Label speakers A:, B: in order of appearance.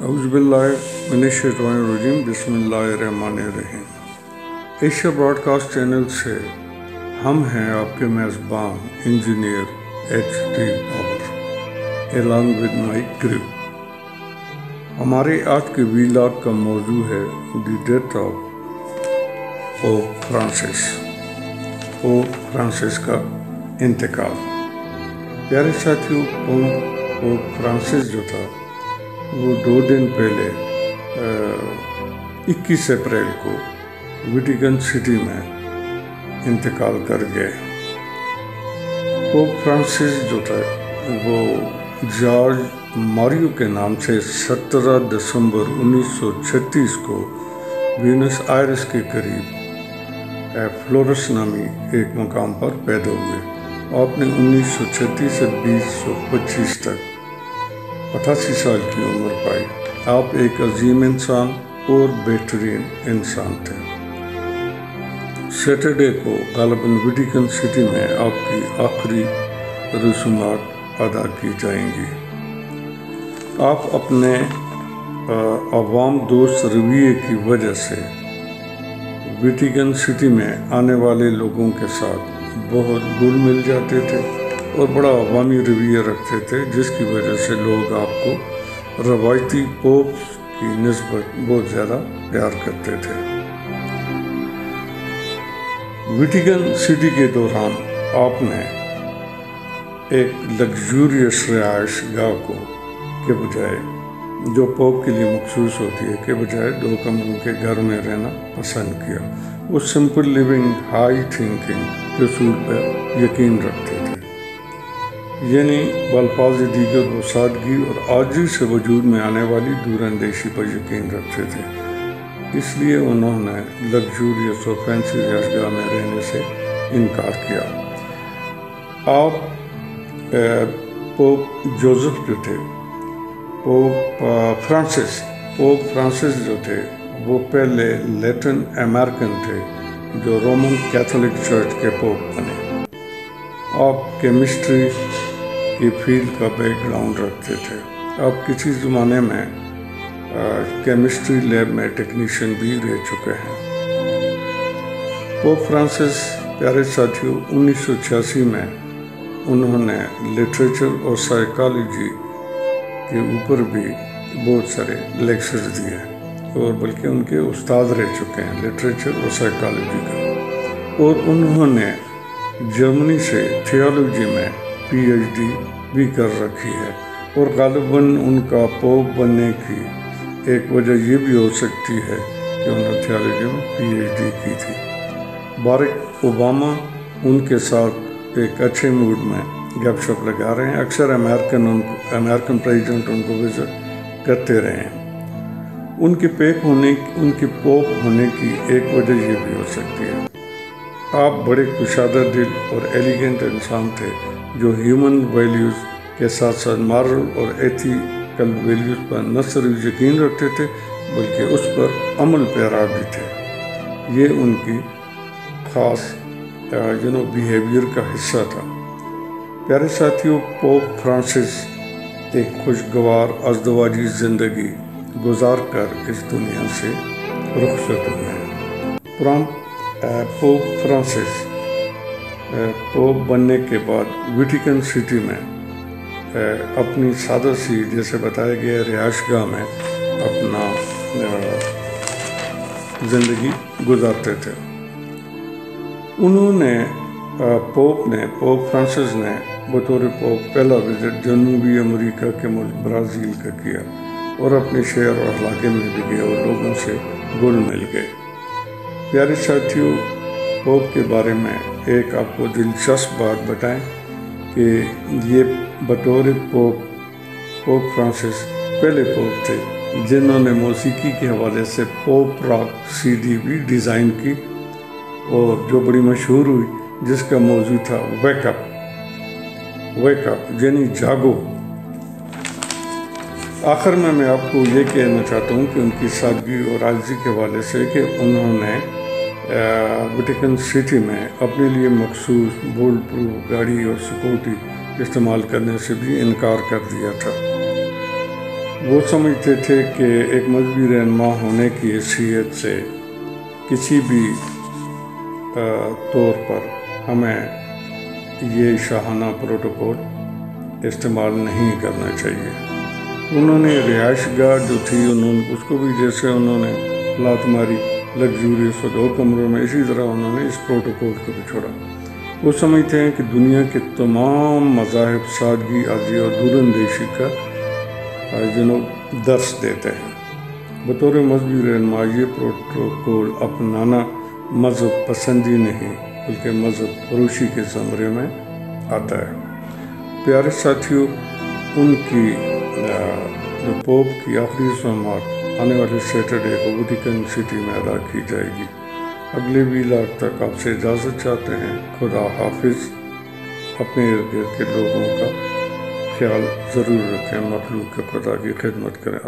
A: اعوذ باللہ من الشیطان الرجیم بسم اللہ الرحمن الرحیم۔ ایشیا براڈ کاسٹ چینل سے ہم ہیں آپ کے میزبان engineer HD power along with my crew۔ ہمارے آج کے ویلاگ کا موضوع ہے the death of Pope Francis, Pope Francis کا انتقال۔ پیارے ساتھیوں، پوپ فرانسس جو تھا وہ 2 دن پہلے 21 اپریل کو ویٹیکن سٹی میں انتقال کر گئے۔ پوپ فرانسس جو تھا وہ جارج ماریو کے نام سے 17 دسمبر 1936 کو وینس آئرس کے قریب فلورس نامی ایک مقام پر پیدا ہوئے۔ آپ نے 1936 سے 2025 تک 88 سال کی عمر پائی۔ آپ ایک عظیم انسان اور بہترین انسان تھے۔ سیٹرڈے کو غالباً ویٹیکن سٹی میں آپ کی آخری رسومات ادا کی جائیں گی۔ آپ اپنے عوام دوست رویے کی وجہ سے ویٹیکن سٹی میں آنے والے لوگوں کے ساتھ بہت گھل مل جاتے تھے اور بڑا عوامی رویہ رکھتے تھے، جس کی وجہ سے لوگ آپ کو روایتی پوپ کی نسبت بہت زیادہ پیار کرتے تھے۔ ویٹیکن سٹی کے دوران آپ نے ایک لگژوریس رہائش گاہ کو کے بجائے جو پوپ کے لیے مخصوص ہوتی ہے کے بجائے 2 کمروں کے گھر میں رہنا پسند کیا۔ وہ سمپل لیونگ، ہائی تھنکنگ کے اصول پر یقین رکھتے تھے، یعنی بالفاظ دیگر وہ سادگی اور عاجزی سے وجود میں آنے والی دور اندیشی پر یقین رکھتے تھے۔ اس لیے انہوں نے لگژوریس اور فینسی رہائش گاہ میں رہنے سے انکار کیا۔ آپ پوپ جوزف جو تھے، پوپ فرانسس جو تھے وہ پہلے لیٹن امریکن تھے جو رومن کیتھولک چرچ کے پوپ بنے۔ آپ کیمسٹری کی فیلڈ کا بیک گراؤنڈ رکھتے تھے۔ آپ کسی زمانے میں کیمسٹری لیب میں ٹیکنیشین بھی رہ چکے ہیں۔ پوپ فرانسس، پیارے ساتھیوں، 1986 میں انہوں نے لٹریچر اور سائیکالوجی کے اوپر بھی بہت سارے لیکچرز دیے اور بلکہ ان کے استاد رہ چکے ہیں لٹریچر اور سائیکالوجی کا، اور انہوں نے جرمنی سے تھیولوجی میں PhD بھی کر رکھی ہے، اور غالباً ان کا پوپ بننے کی ایک وجہ یہ بھی ہو سکتی ہے کہ انہوں نے تھیولوجی میں PhD کی تھی۔ باراک اوباما ان کے ساتھ ایک اچھے موڈ میں گپ شپ لگا رہے ہیں۔ اکثر امریکن پریزیڈنٹ ان کو وزٹ کرتے رہے ہیں۔ ان کے پوپ ہونے کی ایک وجہ یہ بھی ہو سکتی ہے، آپ بڑے کشادہ دل اور ایلیگنٹ انسان تھے جو ہیومن ویلیوز کے ساتھ ساتھ مارل اور ایتھیکل ویلیوز پر نہ صرف یقین رکھتے تھے بلکہ اس پر عمل پیرا بھی تھے۔ یہ ان کی خاص بیہیویئر کا حصہ تھا۔ پیارے ساتھیوں، پوپ فرانسس ایک خوشگوار ازدواجی زندگی گزار کر اس دنیا سے رخصت ہوئے ہیں۔ پوپ فرانسس پوپ بننے کے بعد ویٹیکن سٹی میں اپنی سادہ سی، جیسے بتایا گیا، رہائش گاہ میں اپنا زندگی گزارتے تھے۔ پوپ فرانسس نے بطور پوپ پہلا وزٹ جنوبی امریکہ کے ملک برازیل کا کیا اور اپنے شہر اور علاقے میں بھی گئے اور لوگوں سے گھل مل گئے۔ پیارے ساتھیوں، پوپ کے بارے میں ایک آپ کو دلچسپ بات بتائیں کہ یہ بطور پوپ فرانسس پہلے پوپ تھے جنہوں نے موسیقی کے حوالے سے پوپ راک CD بھی ڈیزائن کی، اور جو بڑی مشہور ہوئی، جس کا موضوع تھا ویک اپ یعنی جاگو۔ آخر میں آپ کو یہ کہنا چاہتا ہوں کہ ان کی سادگی اور عاجزی کے حوالے سے کہ انہوں نے ویٹیکن سٹی میں اپنے لیے مخصوص بولٹ پروف گاڑی اور سیکورٹی استعمال کرنے سے بھی انکار کر دیا تھا۔ وہ سمجھتے تھے کہ ایک مذہبی رہنما ہونے کی حیثیت سے کسی بھی طور پر ہمیں یہ شاہانہ پروٹوکول استعمال نہیں کرنا چاہیے۔ انہوں نے رہائش گاہ جو تھی اس کو بھی جیسے انہوں نے لات ماری لگژوریس 2 کمروں میں، اسی طرح انہوں نے اس پروٹوکول کو بھی چھوڑا۔ وہ سمجھتے ہیں کہ دنیا کے تمام مذاہب سادگی، عاجزی اور دور اندیشی کا درس دیتے ہیں۔ بطور مذہبی رہنما یہ پروٹوکول اپنانا مذہب پسندی نہیں بلکہ مذہب فروشی کے زمرے میں آتا ہے۔ پیارے ساتھیوں، ان کی جو پوپ کی آخری سماعت آنے والے سیٹرڈے کو ویٹیکن سٹی میں ادا کی جائے گی۔ اگلے ویلاگ تک آپ سے اجازت چاہتے ہیں۔ خدا حافظ۔ اپنے ارد گرد کے لوگوں کا خیال ضرور رکھیں، مخلوق کے خدا کی خدمت کریں۔